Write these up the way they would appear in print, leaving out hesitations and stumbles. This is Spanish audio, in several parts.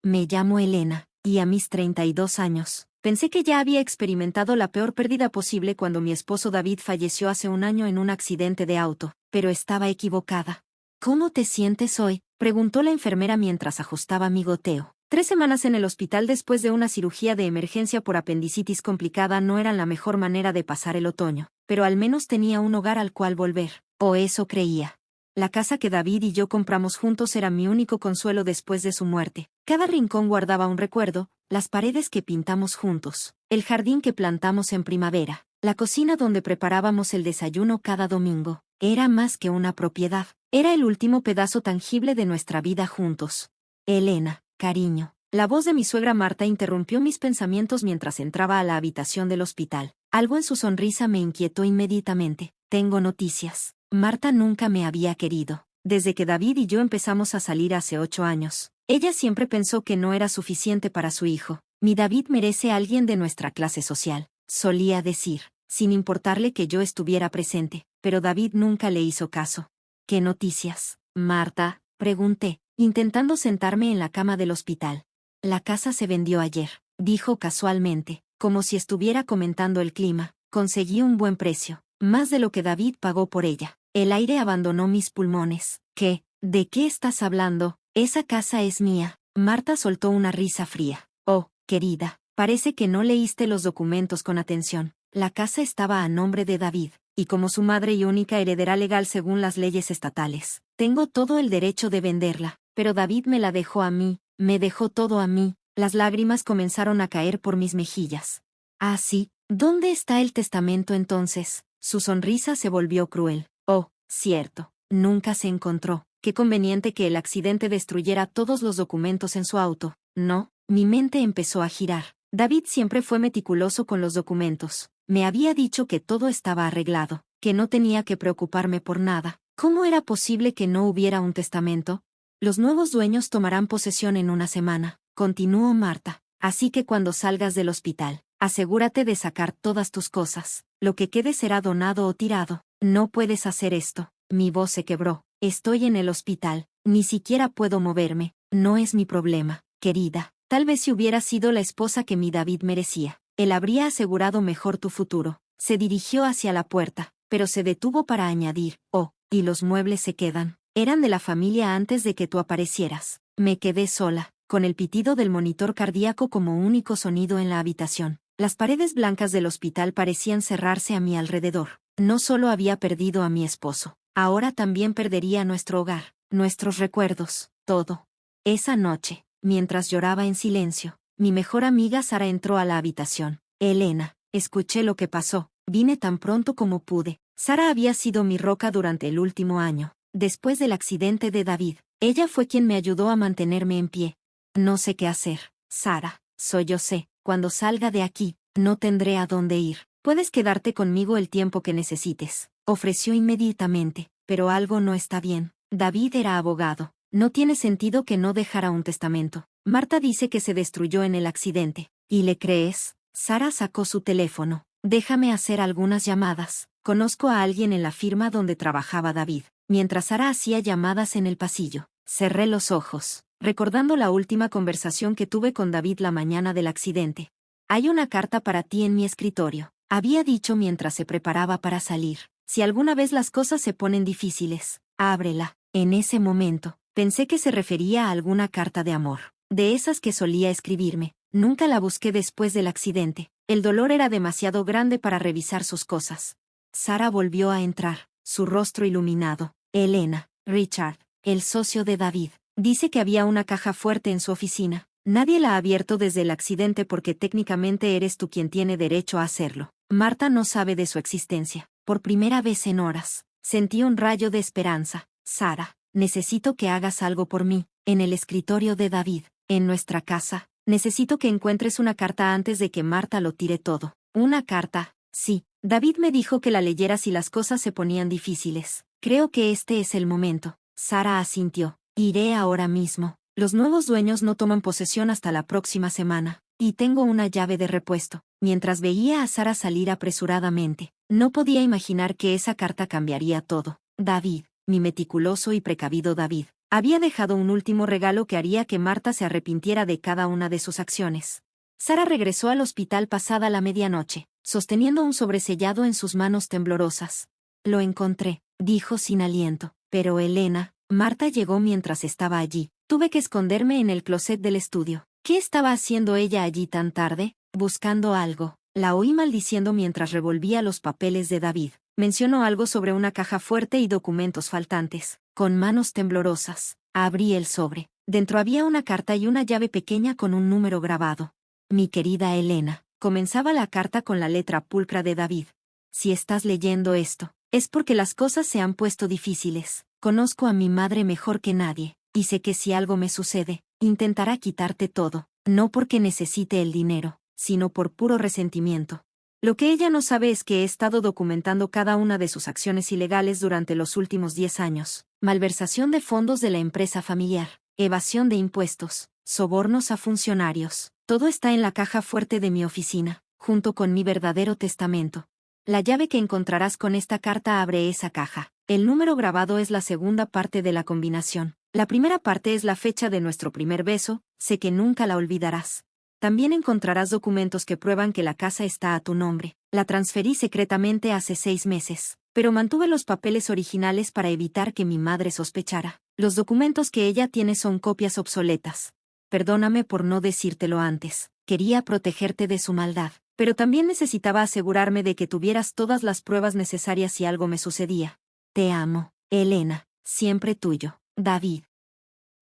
Me llamo Elena, y a mis 32 años, pensé que ya había experimentado la peor pérdida posible cuando mi esposo David falleció hace un año en un accidente de auto, pero estaba equivocada. ¿Cómo te sientes hoy?, preguntó la enfermera mientras ajustaba mi goteo. 3 semanas en el hospital después de una cirugía de emergencia por apendicitis complicada no eran la mejor manera de pasar el otoño, pero al menos tenía un hogar al cual volver, o eso creía. La casa que David y yo compramos juntos era mi único consuelo después de su muerte. Cada rincón guardaba un recuerdo, las paredes que pintamos juntos, el jardín que plantamos en primavera, la cocina donde preparábamos el desayuno cada domingo. Era más que una propiedad, era el último pedazo tangible de nuestra vida juntos. Elena, cariño. La voz de mi suegra Marta interrumpió mis pensamientos mientras entraba a la habitación del hospital. Algo en su sonrisa me inquietó inmediatamente. Tengo noticias. Marta nunca me había querido. Desde que David y yo empezamos a salir hace 8 años, ella siempre pensó que no era suficiente para su hijo. Mi David merece a alguien de nuestra clase social, solía decir, sin importarle que yo estuviera presente, pero David nunca le hizo caso. ¿Qué noticias, Marta?, pregunté, intentando sentarme en la cama del hospital. La casa se vendió ayer, dijo casualmente, como si estuviera comentando el clima. Conseguí un buen precio, más de lo que David pagó por ella. El aire abandonó mis pulmones. ¿Qué? ¿De qué estás hablando? Esa casa es mía. Marta soltó una risa fría. Oh, querida, parece que no leíste los documentos con atención. La casa estaba a nombre de David, y como su madre y única heredera legal según las leyes estatales, tengo todo el derecho de venderla. Pero David me la dejó a mí, me dejó todo a mí. Las lágrimas comenzaron a caer por mis mejillas. Ah, sí, ¿dónde está el testamento entonces? Su sonrisa se volvió cruel. Oh, cierto, nunca se encontró. Qué conveniente que el accidente destruyera todos los documentos en su auto. No, mi mente empezó a girar. David siempre fue meticuloso con los documentos. Me había dicho que todo estaba arreglado, que no tenía que preocuparme por nada. ¿Cómo era posible que no hubiera un testamento? Los nuevos dueños tomarán posesión en una semana, continuó Marta. Así que cuando salgas del hospital, asegúrate de sacar todas tus cosas. Lo que quede será donado o tirado. No puedes hacer esto. Mi voz se quebró. Estoy en el hospital. Ni siquiera puedo moverme. No es mi problema, querida. Tal vez si hubiera sido la esposa que mi David merecía, él habría asegurado mejor tu futuro. Se dirigió hacia la puerta, pero se detuvo para añadir, oh, y los muebles se quedan. Eran de la familia antes de que tú aparecieras. Me quedé sola, con el pitido del monitor cardíaco como único sonido en la habitación. Las paredes blancas del hospital parecían cerrarse a mi alrededor. No solo había perdido a mi esposo, ahora también perdería nuestro hogar, nuestros recuerdos, todo. Esa noche, mientras lloraba en silencio, mi mejor amiga Sara entró a la habitación. Elena, escuché lo que pasó, vine tan pronto como pude. Sara había sido mi roca durante el último año. Después del accidente de David, ella fue quien me ayudó a mantenerme en pie. No sé qué hacer, Sara, sé. Cuando salga de aquí, no tendré a dónde ir. Puedes quedarte conmigo el tiempo que necesites, ofreció inmediatamente, pero algo no está bien. David era abogado. No tiene sentido que no dejara un testamento. Marta dice que se destruyó en el accidente. ¿Y le crees? Sara sacó su teléfono. Déjame hacer algunas llamadas. Conozco a alguien en la firma donde trabajaba David. Mientras Sara hacía llamadas en el pasillo, cerré los ojos, recordando la última conversación que tuve con David la mañana del accidente. Hay una carta para ti en mi escritorio, había dicho mientras se preparaba para salir. Si alguna vez las cosas se ponen difíciles, ábrela. En ese momento, pensé que se refería a alguna carta de amor, de esas que solía escribirme. Nunca la busqué después del accidente. El dolor era demasiado grande para revisar sus cosas. Sara volvió a entrar, su rostro iluminado. Elena, Richard, el socio de David, dice que había una caja fuerte en su oficina. Nadie la ha abierto desde el accidente porque técnicamente eres tú quien tiene derecho a hacerlo. Marta no sabe de su existencia. Por primera vez en horas, sentí un rayo de esperanza. Sara, necesito que hagas algo por mí. En el escritorio de David, en nuestra casa, necesito que encuentres una carta antes de que Marta lo tire todo. Una carta, sí. David me dijo que la leyera si las cosas se ponían difíciles. Creo que este es el momento. Sara asintió. Iré ahora mismo. Los nuevos dueños no toman posesión hasta la próxima semana, y tengo una llave de repuesto. Mientras veía a Sara salir apresuradamente, no podía imaginar que esa carta cambiaría todo. David, mi meticuloso y precavido David, Había dejado un último regalo que haría que Marta se arrepintiera de cada una de sus acciones. Sara regresó al hospital pasada la medianoche, sosteniendo un sobresellado en sus manos temblorosas. Lo encontré, dijo sin aliento. Pero Elena, Marta llegó mientras estaba allí. Tuve que esconderme en el closet del estudio. ¿Qué estaba haciendo ella allí tan tarde? Buscando algo. La oí maldiciendo mientras revolvía los papeles de David. Mencionó algo sobre una caja fuerte y documentos faltantes. Con manos temblorosas, abrí el sobre. Dentro había una carta y una llave pequeña con un número grabado. Mi querida Elena, comenzaba la carta con la letra pulcra de David. Si estás leyendo esto, es porque las cosas se han puesto difíciles. Conozco a mi madre mejor que nadie, y sé que si algo me sucede, intentará quitarte todo, no porque necesite el dinero, sino por puro resentimiento. Lo que ella no sabe es que he estado documentando cada una de sus acciones ilegales durante los últimos 10 años. Malversación de fondos de la empresa familiar, evasión de impuestos, sobornos a funcionarios. Todo está en la caja fuerte de mi oficina, junto con mi verdadero testamento. La llave que encontrarás con esta carta abre esa caja. El número grabado es la segunda parte de la combinación. La primera parte es la fecha de nuestro primer beso, sé que nunca la olvidarás. También encontrarás documentos que prueban que la casa está a tu nombre. La transferí secretamente hace 6 meses, pero mantuve los papeles originales para evitar que mi madre sospechara. Los documentos que ella tiene son copias obsoletas. Perdóname por no decírtelo antes. Quería protegerte de su maldad, pero también necesitaba asegurarme de que tuvieras todas las pruebas necesarias si algo me sucedía. Te amo, Elena, siempre tuyo, David.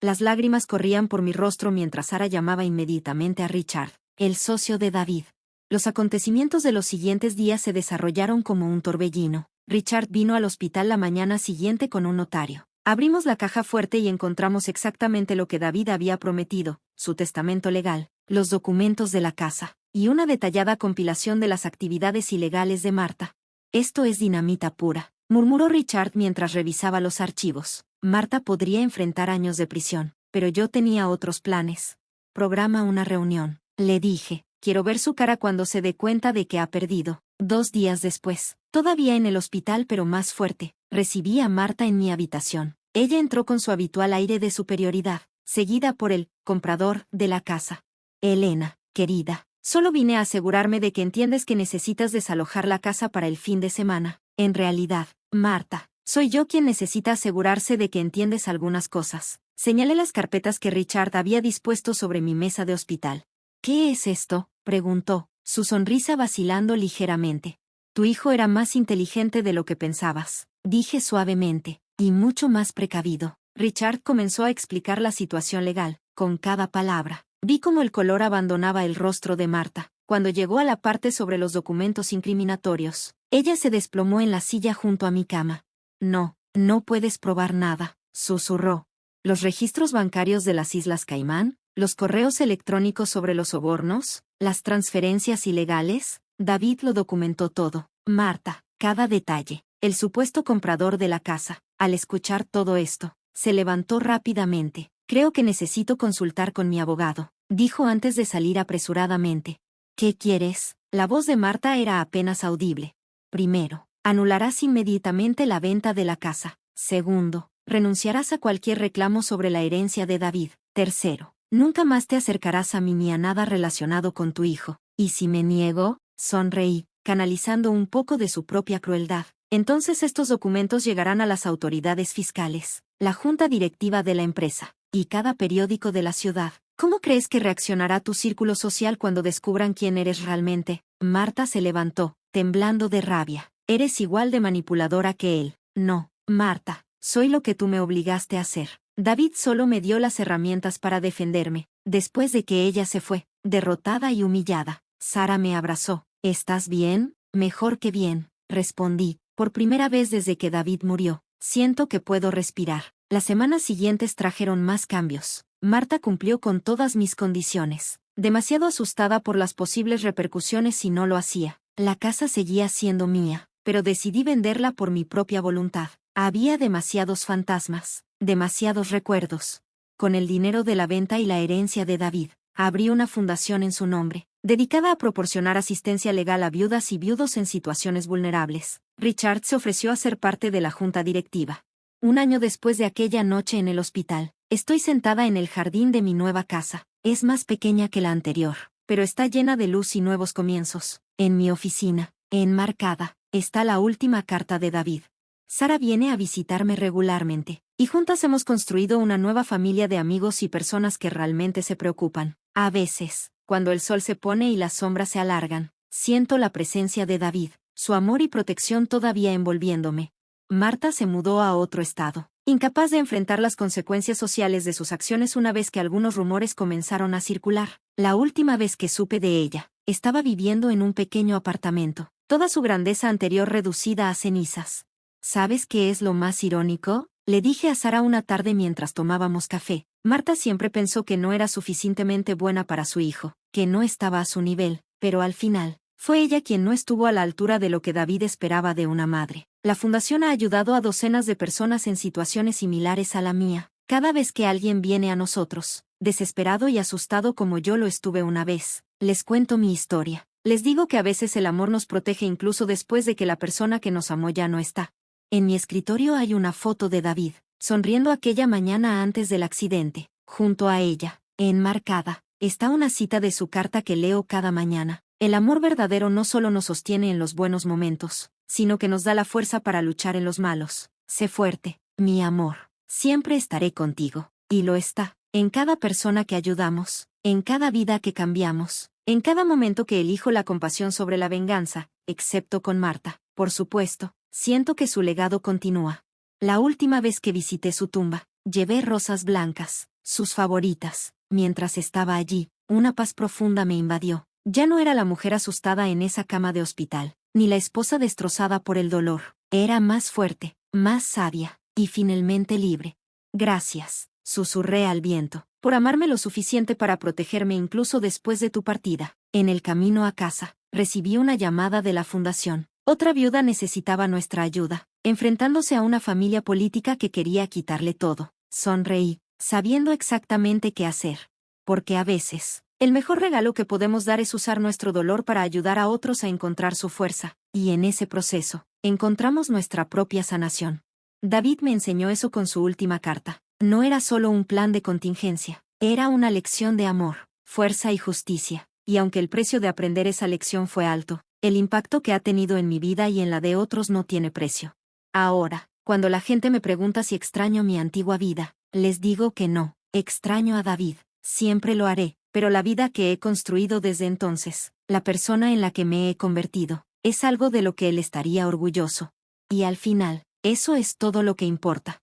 Las lágrimas corrían por mi rostro mientras Sara llamaba inmediatamente a Richard, el socio de David. Los acontecimientos de los siguientes días se desarrollaron como un torbellino. Richard vino al hospital la mañana siguiente con un notario. Abrimos la caja fuerte y encontramos exactamente lo que David había prometido, su testamento legal, los documentos de la casa, y una detallada compilación de las actividades ilegales de Marta. Esto es dinamita pura, murmuró Richard mientras revisaba los archivos. Marta podría enfrentar años de prisión, pero yo tenía otros planes. Programa una reunión, le dije. Quiero ver su cara cuando se dé cuenta de que ha perdido. 2 días después, todavía en el hospital pero más fuerte, recibí a Marta en mi habitación. Ella entró con su habitual aire de superioridad, seguida por el comprador de la casa. Elena, querida, solo vine a asegurarme de que entiendes que necesitas desalojar la casa para el fin de semana. En realidad, Marta, soy yo quien necesita asegurarse de que entiendes algunas cosas. Señalé las carpetas que Richard había dispuesto sobre mi mesa de hospital. ¿Qué es esto?, preguntó, su sonrisa vacilando ligeramente. Tu hijo era más inteligente de lo que pensabas, dije suavemente, y mucho más precavido. Richard comenzó a explicar la situación legal, con cada palabra. Vi cómo el color abandonaba el rostro de Marta. Cuando llegó a la parte sobre los documentos incriminatorios, ella se desplomó en la silla junto a mi cama. No, no puedes probar nada, susurró. Los registros bancarios de las Islas Caimán, los correos electrónicos sobre los sobornos, las transferencias ilegales, David lo documentó todo. Marta, cada detalle. El supuesto comprador de la casa, al escuchar todo esto, se levantó rápidamente. Creo que necesito consultar con mi abogado, dijo antes de salir apresuradamente. ¿Qué quieres? La voz de Marta era apenas audible. Primero, anularás inmediatamente la venta de la casa. Segundo, renunciarás a cualquier reclamo sobre la herencia de David. Tercero, nunca más te acercarás a mí ni a nada relacionado con tu hijo. Y si me niego, sonreí, canalizando un poco de su propia crueldad. Entonces estos documentos llegarán a las autoridades fiscales, la junta directiva de la empresa, y cada periódico de la ciudad. ¿Cómo crees que reaccionará tu círculo social cuando descubran quién eres realmente? Marta se levantó, temblando de rabia. Eres igual de manipuladora que él. No, Marta, soy lo que tú me obligaste a hacer. David solo me dio las herramientas para defenderme. Después de que ella se fue, derrotada y humillada, Sara me abrazó. ¿Estás bien? Mejor que bien, respondí. Por primera vez desde que David murió, siento que puedo respirar. Las semanas siguientes trajeron más cambios. Marta cumplió con todas mis condiciones, demasiado asustada por las posibles repercusiones si no lo hacía. La casa seguía siendo mía, pero decidí venderla por mi propia voluntad. Había demasiados fantasmas, demasiados recuerdos. Con el dinero de la venta y la herencia de David, abrí una fundación en su nombre, dedicada a proporcionar asistencia legal a viudas y viudos en situaciones vulnerables. Richard se ofreció a ser parte de la junta directiva. Un año después de aquella noche en el hospital, estoy sentada en el jardín de mi nueva casa. Es más pequeña que la anterior, pero está llena de luz y nuevos comienzos. En mi oficina, enmarcada, está la última carta de David. Sara viene a visitarme regularmente, y juntas hemos construido una nueva familia de amigos y personas que realmente se preocupan. A veces, cuando el sol se pone y las sombras se alargan, siento la presencia de David, su amor y protección todavía envolviéndome. Marta se mudó a otro estado, incapaz de enfrentar las consecuencias sociales de sus acciones una vez que algunos rumores comenzaron a circular. La última vez que supe de ella, estaba viviendo en un pequeño apartamento, toda su grandeza anterior reducida a cenizas. ¿Sabes qué es lo más irónico? Le dije a Sara una tarde mientras tomábamos café. Marta siempre pensó que no era suficientemente buena para su hijo, que no estaba a su nivel, pero al final, fue ella quien no estuvo a la altura de lo que David esperaba de una madre. La fundación ha ayudado a docenas de personas en situaciones similares a la mía. Cada vez que alguien viene a nosotros, desesperado y asustado como yo lo estuve una vez, les cuento mi historia. Les digo que a veces el amor nos protege incluso después de que la persona que nos amó ya no está. En mi escritorio hay una foto de David, sonriendo aquella mañana antes del accidente. Junto a ella, enmarcada, está una cita de su carta que leo cada mañana. El amor verdadero no solo nos sostiene en los buenos momentos, sino que nos da la fuerza para luchar en los malos. Sé fuerte, mi amor. Siempre estaré contigo. Y lo está, en cada persona que ayudamos, en cada vida que cambiamos, en cada momento que elijo la compasión sobre la venganza, excepto con Marta, por supuesto. Siento que su legado continúa. La última vez que visité su tumba, llevé rosas blancas, sus favoritas. Mientras estaba allí, una paz profunda me invadió. Ya no era la mujer asustada en esa cama de hospital, ni la esposa destrozada por el dolor. Era más fuerte, más sabia, y finalmente libre. Gracias, susurré al viento, por amarme lo suficiente para protegerme incluso después de tu partida. En el camino a casa, recibí una llamada de la fundación. Otra viuda necesitaba nuestra ayuda, enfrentándose a una familia política que quería quitarle todo. Sonreí, sabiendo exactamente qué hacer. Porque a veces, el mejor regalo que podemos dar es usar nuestro dolor para ayudar a otros a encontrar su fuerza, y en ese proceso, encontramos nuestra propia sanación. David me enseñó eso con su última carta. No era solo un plan de contingencia, era una lección de amor, fuerza y justicia, y aunque el precio de aprender esa lección fue alto, el impacto que ha tenido en mi vida y en la de otros no tiene precio. Ahora, cuando la gente me pregunta si extraño mi antigua vida, les digo que no, extraño a David, siempre lo haré, pero la vida que he construido desde entonces, la persona en la que me he convertido, es algo de lo que él estaría orgulloso. Y al final, eso es todo lo que importa.